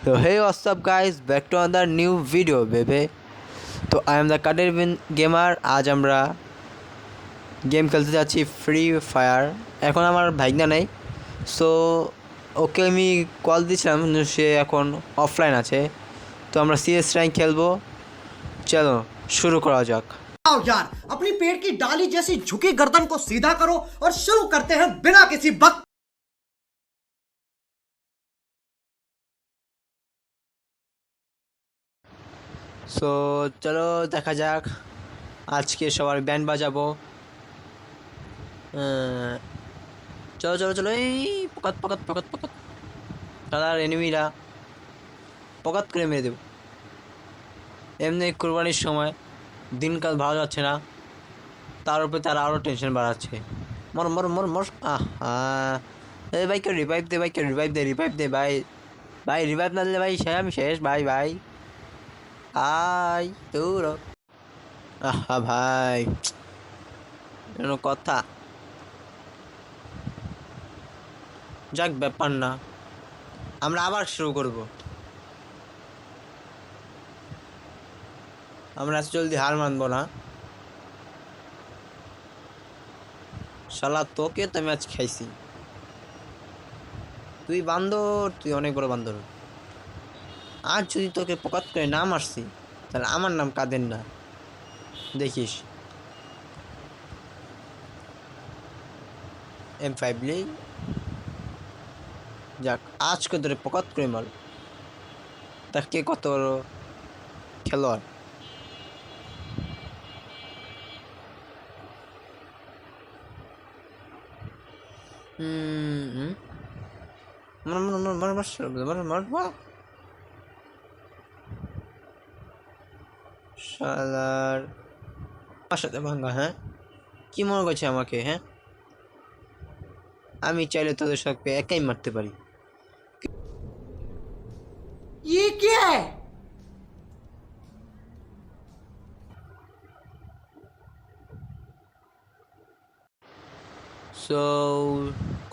So hey, what's up guys, back to another new video baby. তো I am the Kadir Bin Gamer। আজ আমরা game খেলতে যাচ্ছি free fire. এখন আমার ভাইগনা নেই, সো ওকে আমি কল দিয়েছিলাম কিন্তু সে এখন অফলাইন আছে। তো আমরা সিএস র্যাঙ্ক খেলবো, চলো শুরু করা যাক। आओ यार, अपनी पेड़ की डाली जैसी झुकी गर्दन को सीधा करो और शुरू करते हैं बिना किसी वक्त। সো চলো দেখা যাক, আজকে সবার ব্যান্ড বাজাবো। চলো চলো চলো, এই পকাত পকাত পকাত পকাত তার এনিমিরা পকাত করে মেরে দেব। এমনি কোরবানির সময় দিনকাল ভালো যাচ্ছে না, তার উপরে তারা আরও টেনশন বাড়াচ্ছে। মর মর মর মর, এই ভাইকে রিভাইভ দে, ভাইকে রিভাইভ দে, রিভাইভ দে ভাই। ভাই রিভাইভ না দিলে ভাই আমি শেষ ভাই। ভাই আই তোর ভাই কোনো কথা, যাক ব্যাপার না, আমরা আবার শুরু করব। আমরা আজ জলদি হার মানবো না। শালা তোকে তো আমি আজ খাইছি, তুই বান্দর, তুই অনেক বড় বান্দর। আজ যদি তোকে পকাত করে না মারছি তাহলে আমার নাম কাদের না, দেখিস। M5 নেই, যাক আজকে ধরে পকাত করে মার। তার কে কত বড় খেলোয়াড়। শালার আমার সাথে ভাঙ্গা, হ্যাঁ কি মনে করছে আমাকে? হ্যাঁ আমি চাইলে তোদের সবকে একাই মারতে পারি। ये क्या है? সো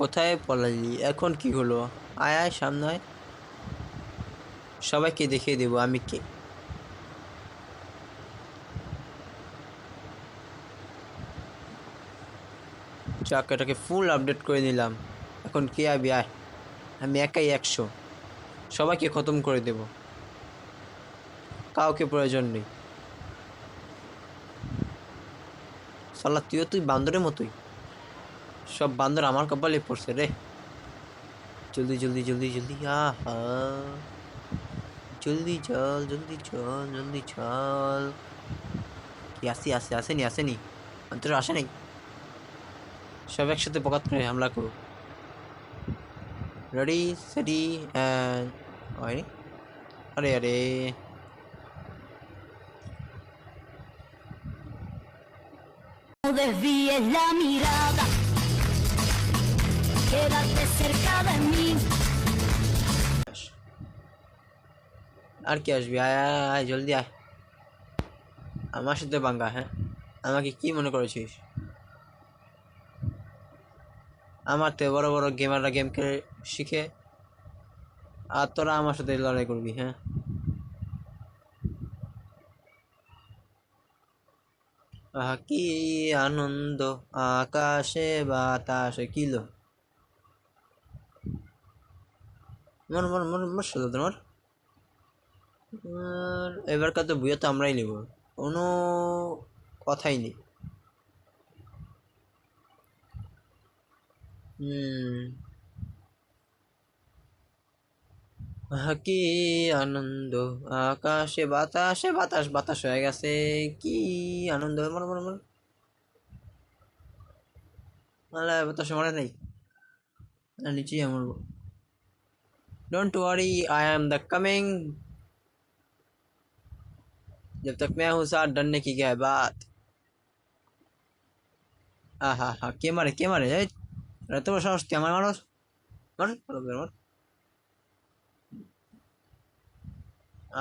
কোথায় পলালি, এখন কি হলো? আয় আয় সামনে আয়, সবাইকে দেখিয়ে দেবো আমি কে। চাকাটাকে ফুল আপডেট করে নিলাম, এখন কে আবি আয়, আমি একাই 100, সবাইকে খতম করে দেব, কাউকে প্রয়োজন নেই। সালা তুই বান্দরের মতোই, সব বান্দর আমার কপালে পড়ছে রে। জলদি জলদি জলদি জলদি, আহা জলদি চল জলদি চল জলদি চল। কি আসেনি আসেনি, অন্তর আসে নাই। সব একসাথে পকাত করে হামলা করো। রেডি সেডি অ্যান্ড আরে আরে No desvíes la mirada, quédate cerca de mí. আর কি আসবি, আয় আয় আয় জলদি আয় আমার সাথে বাঙ্গা। হ্যাঁ আমাকে কি মনে করেছিস? আমার তো বড় বড় গেমাররা গেম খেলে শিখে, আর তোরা আমার সাথে লড়াই করবি? হ্যাঁ কি আনন্দ আকাশে বাতাসে কিলো। মর মর মর মর শুধু তোমার এবারকার তো বুয়া তো আমরাই নেব, কোনো কথাই নেই। কি আনন্দ আকাশে বাতাসে, বাতাস বাতাস হয়ে গেছে, কি আনন্দ। মর মর মর, বাতাসে মরে নেই, নিচেই আমার। Don't worry I am the coming, जब तक मैं हूँ साथ डरने की क्या है बात। हाँ কে মারে এত বড় সাহস তুই আমার মানুষ, মার।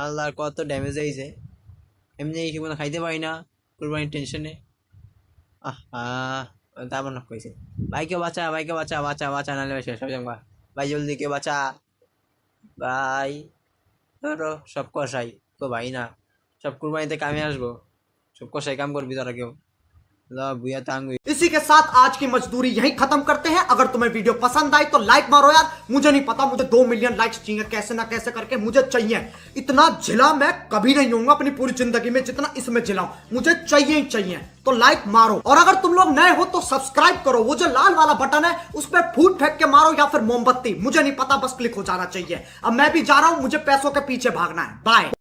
আল্লাহর কত ড্যামেজ হয়েছে, এমনি কি কোনো খাইতে পারি না কোরবানির টেনশনে। তারপর না কইছে ভাইকে বাঁচা, নাহলে শেষ হয়ে যাবো। ভাই জলদি কে বাঁচা ভাই। ধরো সব কষাই তো ভাই না, সব কুরবানিতে কামে আসবো, সব কষাই কাম করবি তোরা কেউ বুয়া তাঙ্গু। इसी के साथ आज की मजदूरी यहीं खत्म करते हैं। अगर तुम्हें वीडियो पसंद आई तो लाइक मारो यार। मुझे नहीं पता, मुझे 2 मिलियन लाइक्स चाहिए, कैसे ना कैसे करके मुझे चाहिए। इतना झिला मैं कभी नहीं होऊंगा अपनी पूरी जिंदगी में जितना इसमें झिला हूं, मुझे चाहिए ही चाहिए। तो लाइक मारो, और अगर तुम लोग नए हो तो सब्सक्राइब करो। वो जो लाल वाला बटन है उस पर फूट फेंक के मारो या फिर मोमबत्ती, मुझे नहीं पता, बस क्लिक हो जाना चाहिए। अब मैं भी जा रहा हूं, मुझे पैसों के पीछे भागना है। बाय।